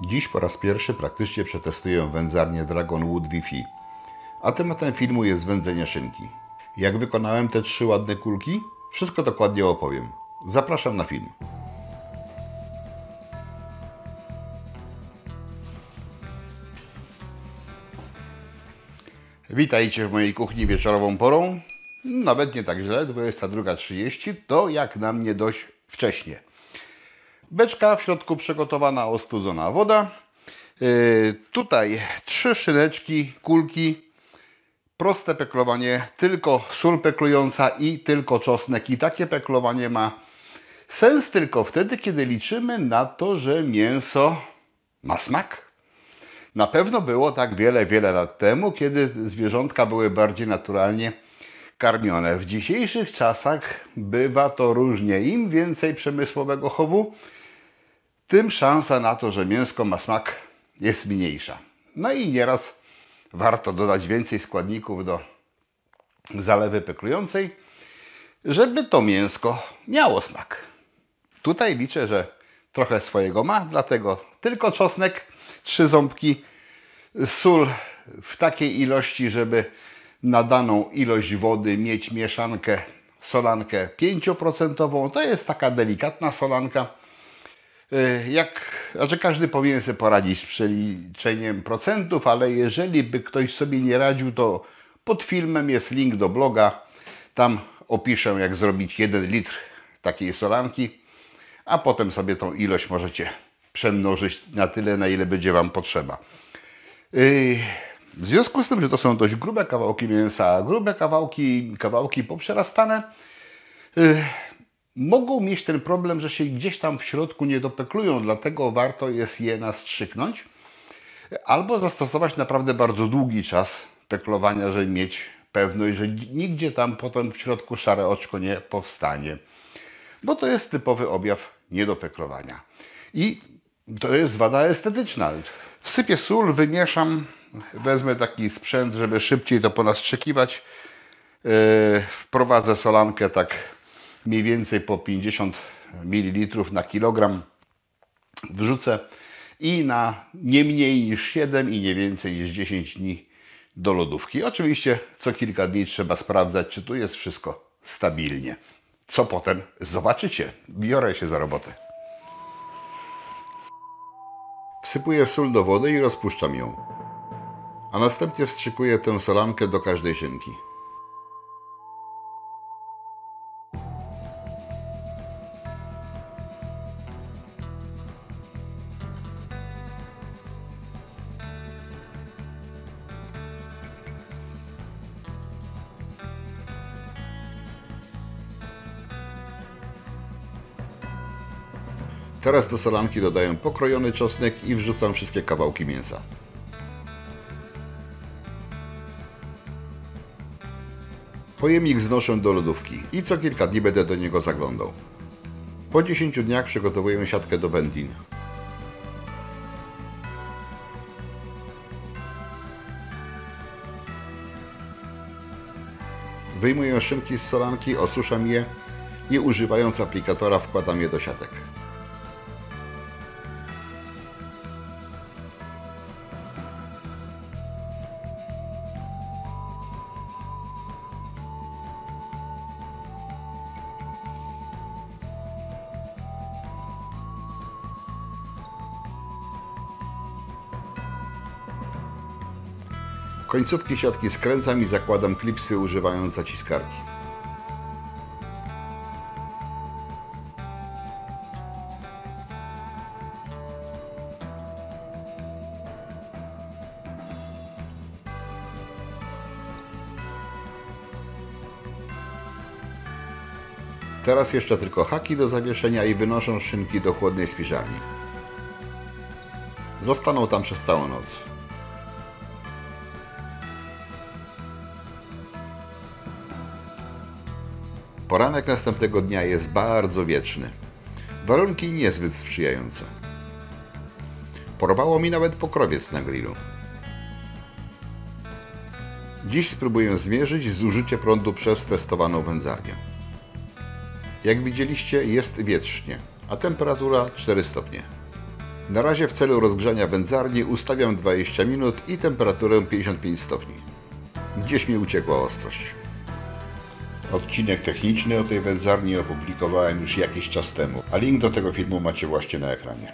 Dziś po raz pierwszy praktycznie przetestuję wędzarnię Dragonwood Wi-Fi, a tematem filmu jest wędzenie szynki. Jak wykonałem te 3 ładne kulki? Wszystko dokładnie opowiem. Zapraszam na film. Witajcie w mojej kuchni wieczorową porą. Nawet nie tak źle, 22:30 to jak na mnie dość wcześnie. Beczka, w środku przygotowana ostudzona woda. Tutaj 3 szyneczki, kulki. Proste peklowanie, tylko sól peklująca i tylko czosnek. I takie peklowanie ma sens tylko wtedy, kiedy liczymy na to, że mięso ma smak. Na pewno było tak wiele lat temu, kiedy zwierzątka były bardziej naturalnie karmione. W dzisiejszych czasach bywa to różnie. Im więcej przemysłowego chowu, tym szansa na to, że mięsko ma smak, jest mniejsza. No i nieraz warto dodać więcej składników do zalewy peklującej, żeby to mięsko miało smak. Tutaj liczę, że trochę swojego ma, dlatego tylko czosnek, 3 ząbki, sól w takiej ilości, żeby na daną ilość wody mieć mieszankę, solankę 5%. To jest taka delikatna solanka. Znaczy każdy powinien sobie poradzić z przeliczeniem procentów, ale jeżeli by ktoś sobie nie radził, to pod filmem jest link do bloga. Tam opiszę, jak zrobić 1 litr takiej solanki, a potem sobie tą ilość możecie przemnożyć na tyle, na ile będzie Wam potrzeba. W związku z tym, że to są dość grube kawałki mięsa, grube kawałki poprzerastane, mogą mieć ten problem, że się gdzieś tam w środku nie dopeklują, dlatego warto jest je nastrzyknąć albo zastosować naprawdę bardzo długi czas peklowania, żeby mieć pewność, że nigdzie tam potem w środku szare oczko nie powstanie, bo to jest typowy objaw niedopeklowania. I to jest wada estetyczna. Wsypię sól, wymieszam, wezmę taki sprzęt, żeby szybciej to ponastrzykiwać. Wprowadzę solankę tak mniej więcej po 50 ml na kilogram. Wrzucę i na nie mniej niż 7 i nie więcej niż 10 dni do lodówki. Oczywiście co kilka dni trzeba sprawdzać, czy tu jest wszystko stabilnie. Co potem zobaczycie. Biorę się za robotę. Wsypuję sól do wody i rozpuszczam ją. A następnie wstrzykuję tę solankę do każdej szynki. Teraz do solanki dodaję pokrojony czosnek i wrzucam wszystkie kawałki mięsa. Pojemnik znoszę do lodówki i co kilka dni będę do niego zaglądał. Po 10 dniach przygotowuję siatkę do wędlin. Wyjmuję szynki z solanki, osuszam je i używając aplikatora wkładam je do siatek. Końcówki siatki skręcam i zakładam klipsy używając zaciskarki. Teraz jeszcze tylko haki do zawieszenia i wynoszę szynki do chłodnej spiżarni. Zostaną tam przez całą noc. Poranek następnego dnia jest bardzo wieczny. Warunki niezbyt sprzyjające. Porwało mi nawet pokrowiec na grillu. Dziś spróbuję zmierzyć zużycie prądu przez testowaną wędzarnię. Jak widzieliście, jest wietrznie, a temperatura 4 stopnie. Na razie w celu rozgrzania wędzarni ustawiam 20 minut i temperaturę 55 stopni. Gdzieś mi uciekła ostrość. Odcinek techniczny o tej wędzarni opublikowałem już jakiś czas temu, a link do tego filmu macie właśnie na ekranie.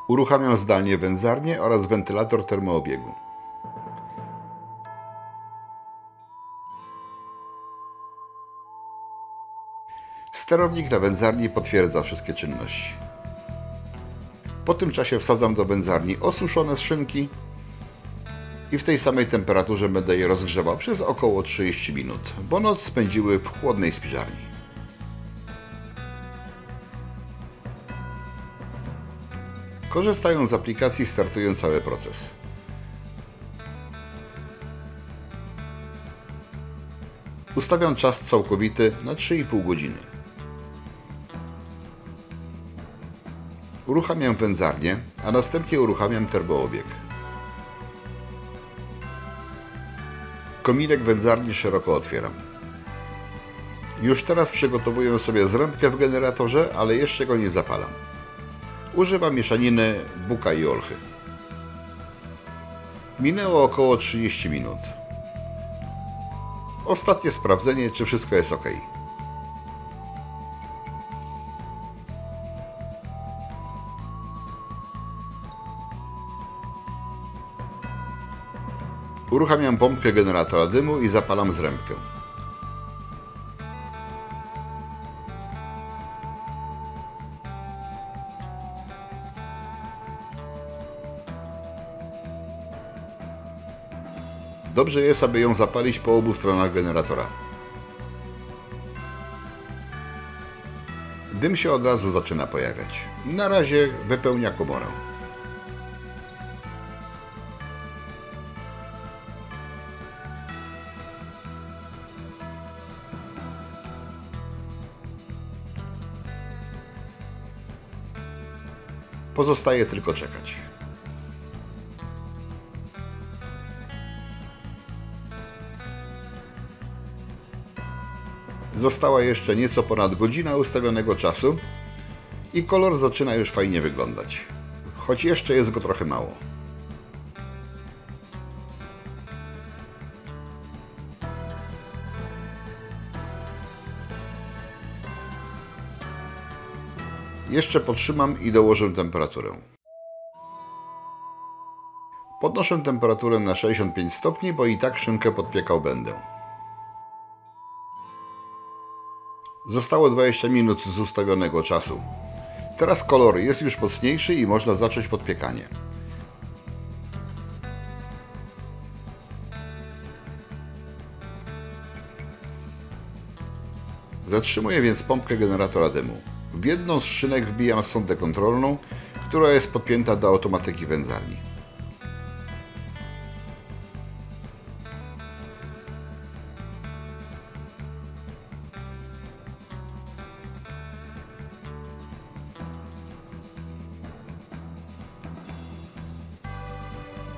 Uruchamiam zdalnie wędzarnię oraz wentylator termoobiegu. Sterownik na wędzarni potwierdza wszystkie czynności. Po tym czasie wsadzam do wędzarni osuszone szynki i w tej samej temperaturze będę je rozgrzewał przez około 30 minut, bo noc spędziły w chłodnej spiżarni. Korzystając z aplikacji startuję cały proces. Ustawiam czas całkowity na 3,5 godziny. Uruchamiam wędzarnię, a następnie uruchamiam termoobieg. Kominek wędzarni szeroko otwieram. Już teraz przygotowuję sobie zrębkę w generatorze, ale jeszcze go nie zapalam. Używam mieszaniny buka i olchy. Minęło około 30 minut. Ostatnie sprawdzenie, czy wszystko jest ok. Uruchamiam pompkę generatora dymu i zapalam zrębkę. Dobrze jest, aby ją zapalić po obu stronach generatora. Dym się od razu zaczyna pojawiać. Na razie wypełnia komorę. Pozostaje tylko czekać. Została jeszcze nieco ponad godzina ustawionego czasu i kolor zaczyna już fajnie wyglądać, choć jeszcze jest go trochę mało. Jeszcze podtrzymam i dołożę temperaturę. Podnoszę temperaturę na 65 stopni, bo i tak szynkę podpiekał będę. Zostało 20 minut z ustawionego czasu. Teraz kolor jest już mocniejszy i można zacząć podpiekanie. Zatrzymuję więc pompkę generatora dymu. W jedną z szynek wbijam sondę kontrolną, która jest podpięta do automatyki wędzarni.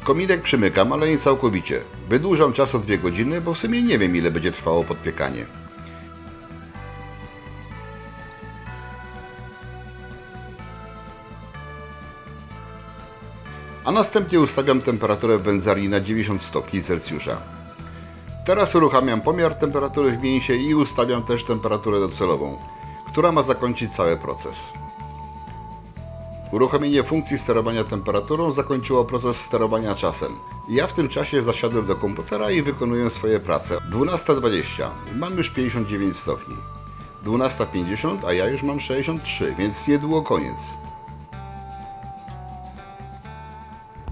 Kominek przymykam, ale nie całkowicie. Wydłużam czas o 2 godziny, bo w sumie nie wiem, ile będzie trwało podpiekanie. A następnie ustawiam temperaturę w wędzarni na 90 stopni Celsjusza. Teraz uruchamiam pomiar temperatury w mięsie i ustawiam też temperaturę docelową, która ma zakończyć cały proces. Uruchomienie funkcji sterowania temperaturą zakończyło proces sterowania czasem. Ja w tym czasie zasiadłem do komputera i wykonuję swoje prace. 12:20 i mam już 59 stopni. 12:50, a ja już mam 63, więc niedługo koniec.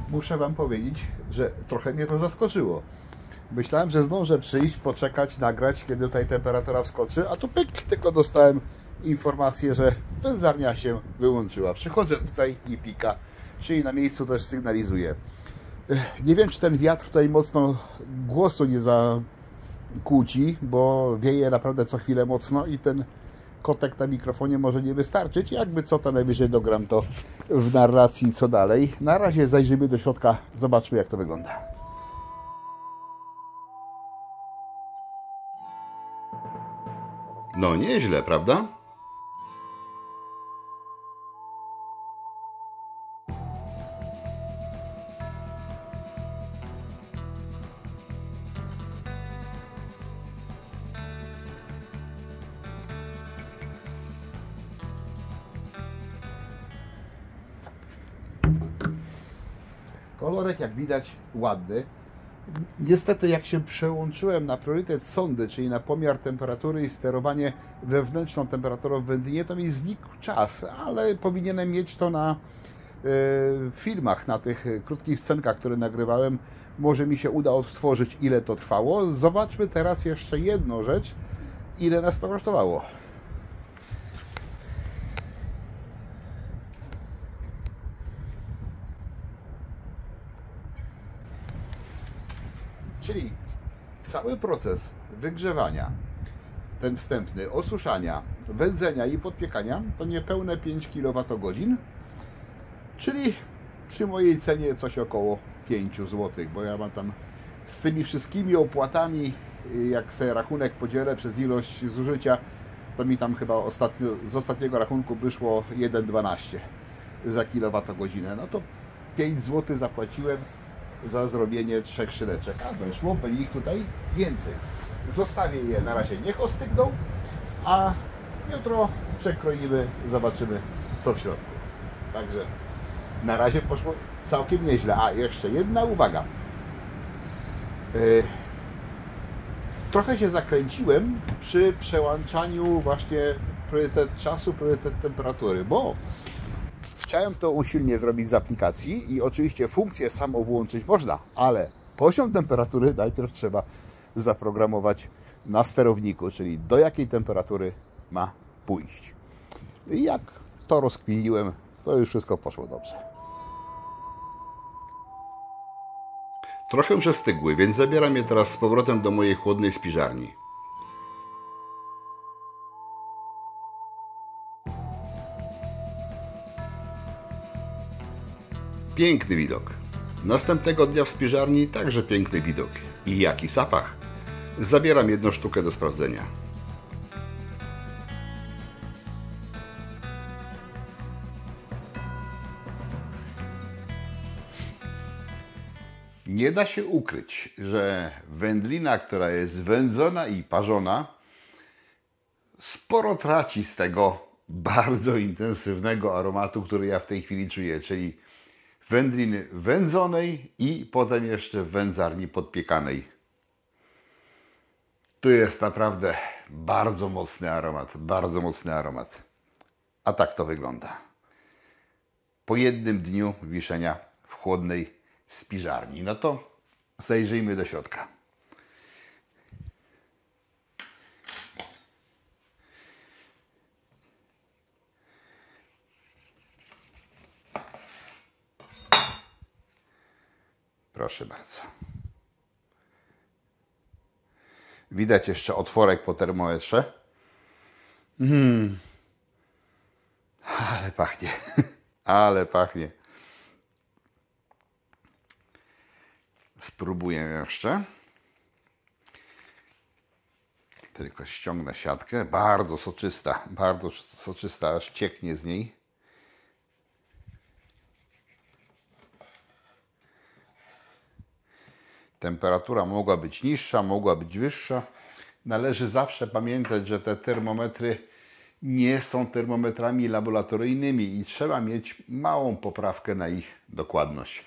Muszę Wam powiedzieć, że trochę mnie to zaskoczyło. Myślałem, że zdążę przyjść, poczekać, nagrać, kiedy tutaj temperatura wskoczy, a tu pyk, tylko dostałem informację, że wędzarnia się wyłączyła. Przychodzę tutaj i pika, czyli na miejscu też sygnalizuje. Nie wiem, czy ten wiatr tutaj mocno głosu nie zakłóci, bo wieje naprawdę co chwilę mocno i ten kotek na mikrofonie może nie wystarczyć. Jakby co, to najwyżej dogram to w narracji co dalej. Na razie zajrzymy do środka, zobaczmy, jak to wygląda. No nieźle, prawda? Kolorek, jak widać, ładny. Niestety, jak się przełączyłem na priorytet sondy, czyli na pomiar temperatury i sterowanie wewnętrzną temperaturą w wędlinie, to mi znikł czas, ale powinienem mieć to na filmach, na tych krótkich scenkach, które nagrywałem. Może mi się uda odtworzyć, ile to trwało. Zobaczmy teraz jeszcze jedną rzecz, ile nas to kosztowało. Czyli cały proces wygrzewania, ten wstępny, osuszania, wędzenia i podpiekania to niespełne 5 kWh, czyli przy mojej cenie coś około 5 zł, bo ja mam tam z tymi wszystkimi opłatami, jak sobie rachunek podzielę przez ilość zużycia, to mi tam chyba z ostatniego rachunku wyszło 1,12 za kilowatogodzinę. No to 5 zł zapłaciłem za zrobienie 3 szyleczek, a weszłoby ich tutaj więcej. Zostawię je na razie, niech ostygną, a jutro przekroimy, zobaczymy co w środku. Także na razie poszło całkiem nieźle. A jeszcze jedna uwaga. Trochę się zakręciłem przy przełączaniu właśnie priorytet czasu, priorytet temperatury, bo chciałem to usilnie zrobić z aplikacji i oczywiście funkcję samo włączyć można, ale poziom temperatury najpierw trzeba zaprogramować na sterowniku, czyli do jakiej temperatury ma pójść. I jak to rozkminiłem, to już wszystko poszło dobrze. Trochę przestygły, więc zabieram je teraz z powrotem do mojej chłodnej spiżarni. Piękny widok. Następnego dnia w spiżarni także piękny widok. I jaki zapach! Zabieram jedną sztukę do sprawdzenia. Nie da się ukryć, że wędlina, która jest wędzona i parzona, sporo traci z tego bardzo intensywnego aromatu, który ja w tej chwili czuję, czyli wędliny wędzonej i potem jeszcze w wędzarni podpiekanej. Tu jest naprawdę bardzo mocny aromat, bardzo mocny aromat. A tak to wygląda. Po jednym dniu wiszenia w chłodnej spiżarni. No to zajrzyjmy do środka. Proszę bardzo. Widać jeszcze otworek po termometrze. Ale pachnie. Ale pachnie. Spróbuję jeszcze. Tylko ściągnę siatkę. Bardzo soczysta, aż cieknie z niej. Temperatura mogła być niższa, mogła być wyższa. Należy zawsze pamiętać, że te termometry nie są termometrami laboratoryjnymi i trzeba mieć małą poprawkę na ich dokładność.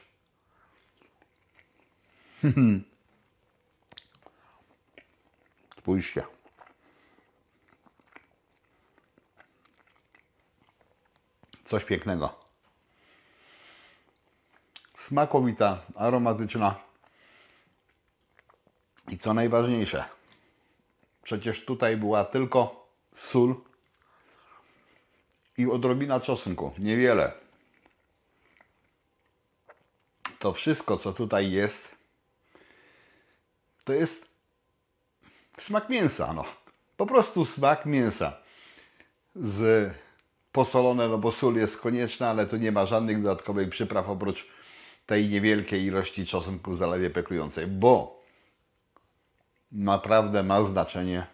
Spójrzcie. Coś pięknego. Smakowita, aromatyczna. I co najważniejsze, przecież tutaj była tylko sól i odrobina czosnku, niewiele. To wszystko, co tutaj jest, to jest smak mięsa, no. Po prostu smak mięsa. Posolone, no bo sól jest konieczna, ale tu nie ma żadnych dodatkowych przypraw oprócz tej niewielkiej ilości czosnku w zalewie peklującej, bo naprawdę ma znaczenie,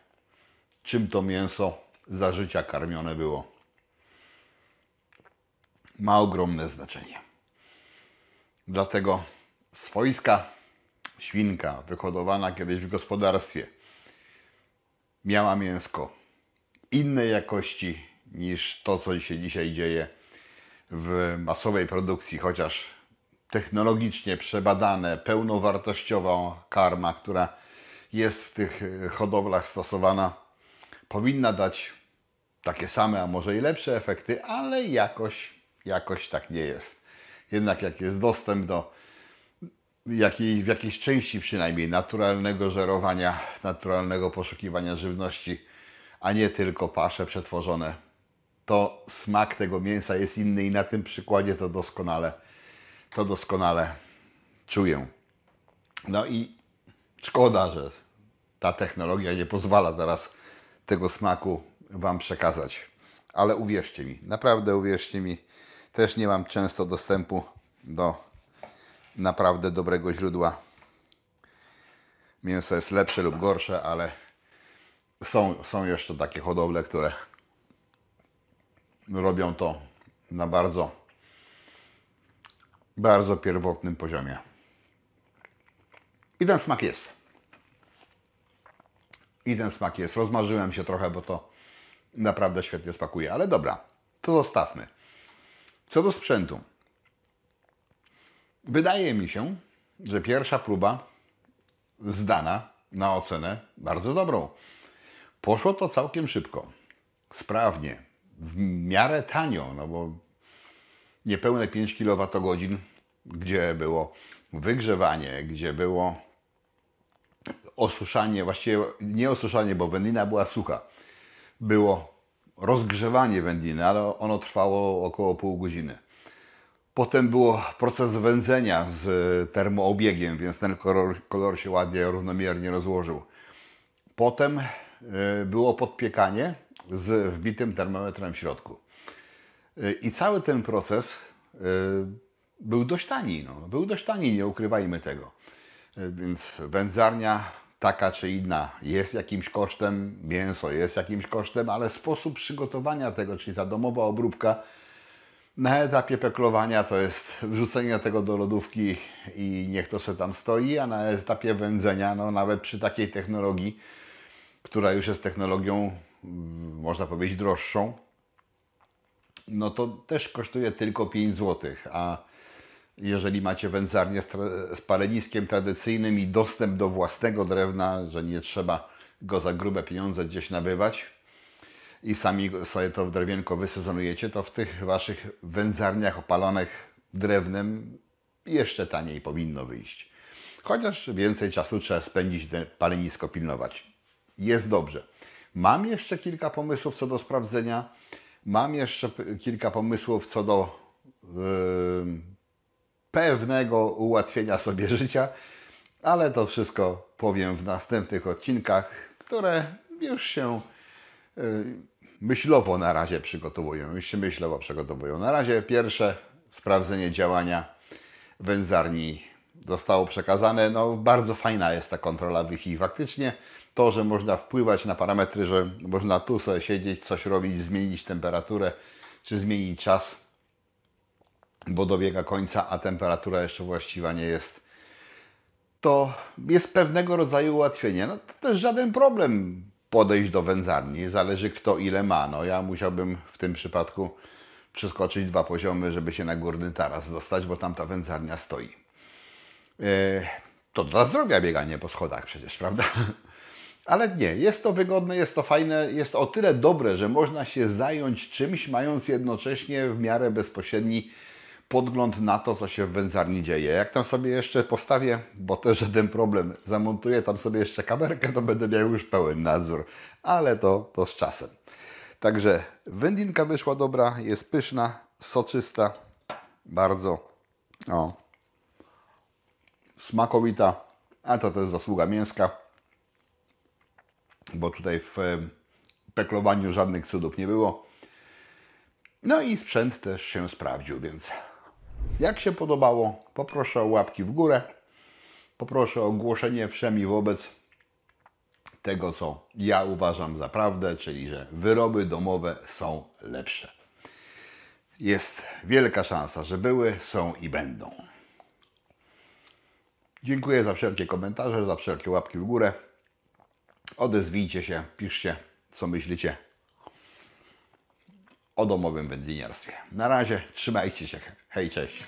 czym to mięso za życia karmione było. Ma ogromne znaczenie. Dlatego swojska świnka wyhodowana kiedyś w gospodarstwie miała mięsko innej jakości niż to, co się dzisiaj dzieje w masowej produkcji, chociaż technologicznie przebadane, pełnowartościowa karma, która jest w tych hodowlach stosowana, powinna dać takie same, a może i lepsze efekty, ale jakoś tak nie jest. Jednak jak jest dostęp do w jakiejś części przynajmniej naturalnego żerowania, naturalnego poszukiwania żywności, a nie tylko pasze przetworzone, to smak tego mięsa jest inny i na tym przykładzie to doskonale czuję. No i szkoda, że ta technologia nie pozwala teraz tego smaku Wam przekazać. Ale uwierzcie mi, naprawdę uwierzcie mi, też nie mam często dostępu do naprawdę dobrego źródła. Mięso jest lepsze lub gorsze, ale są jeszcze takie hodowle, które robią to na bardzo pierwotnym poziomie. I ten smak jest. Rozmarzyłem się trochę, bo to naprawdę świetnie smakuje. Ale dobra, to zostawmy. Co do sprzętu. Wydaje mi się, że pierwsza próba zdana na ocenę bardzo dobrą. Poszło to całkiem szybko, sprawnie, w miarę tanio, no bo niepewne 5 kWh, gdzie było wygrzewanie, gdzie było osuszanie, właściwie nie osuszanie, bo wędlina była sucha. Było rozgrzewanie wędliny, ale ono trwało około pół godziny. Potem było proces wędzenia z termoobiegiem, więc ten kolor się ładnie, równomiernie rozłożył. Potem było podpiekanie z wbitym termometrem w środku. I cały ten proces był dość tani. No. Był dość tani, nie ukrywajmy tego. Więc wędzarnia taka czy inna jest jakimś kosztem, mięso jest jakimś kosztem, ale sposób przygotowania tego, czyli ta domowa obróbka, na etapie peklowania to jest wrzucenie tego do lodówki i niech to sobie tam stoi, a na etapie wędzenia, no nawet przy takiej technologii, która już jest technologią, można powiedzieć, droższą, no to też kosztuje tylko 5 zł, a jeżeli macie wędzarnię z paleniskiem tradycyjnym i dostęp do własnego drewna, że nie trzeba go za grube pieniądze gdzieś nabywać i sami sobie to drewienko wysezonujecie, to w tych waszych wędzarniach opalonych drewnem jeszcze taniej powinno wyjść. Chociaż więcej czasu trzeba spędzić te palenisko pilnować. Jest dobrze. Mam jeszcze kilka pomysłów co do sprawdzenia. Mam jeszcze kilka pomysłów co do pewnego ułatwienia sobie życia, ale to wszystko powiem w następnych odcinkach, które już się myślowo na razie przygotowują. Na razie pierwsze sprawdzenie działania wędzarni zostało przekazane. No, bardzo fajna jest ta kontrola Wi-Fi. Faktycznie to, że można wpływać na parametry, że można tu sobie siedzieć, coś robić, zmienić temperaturę, czy zmienić czas, bo dobiega końca, a temperatura jeszcze właściwa nie jest. To jest pewnego rodzaju ułatwienie. No, to też żaden problem podejść do wędzarni. Zależy kto ile ma. No, ja musiałbym w tym przypadku przeskoczyć 2 poziomy, żeby się na górny taras dostać, bo tam ta wędzarnia stoi. To dla zdrowia bieganie po schodach przecież, prawda? Ale nie, jest to wygodne, jest to fajne, jest to o tyle dobre, że można się zająć czymś, mając jednocześnie w miarę bezpośredni podgląd na to, co się w wędzarni dzieje. Jak tam sobie jeszcze postawię, bo też żaden problem, zamontuję tam sobie jeszcze kamerkę, to będę miał już pełen nadzór, ale to z czasem. Także wędlinka wyszła dobra, jest pyszna, soczysta, bardzo smakowita, a to też zasługa mięska, bo tutaj w peklowaniu żadnych cudów nie było. No i sprzęt też się sprawdził, więc jak się podobało, poproszę o łapki w górę, poproszę o ogłoszenie wszemi wobec tego, co ja uważam za prawdę, czyli że wyroby domowe są lepsze. Jest wielka szansa, że były, są i będą. Dziękuję za wszelkie komentarze, za wszelkie łapki w górę. Odezwijcie się, piszcie, co myślicie o domowym wędliniarstwie. Na razie, trzymajcie się. Hej, cześć.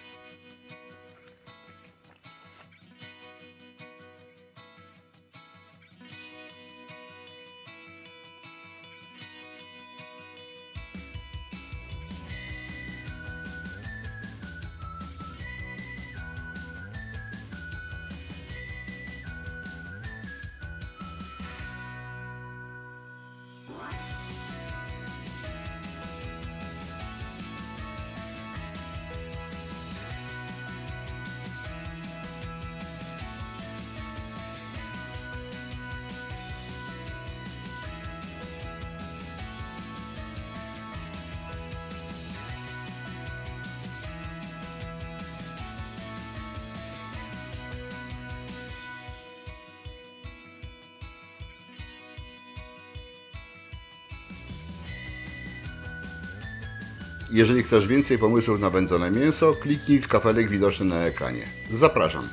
Jeżeli chcesz więcej pomysłów na wędzone mięso, kliknij w kafelek widoczny na ekranie. Zapraszam.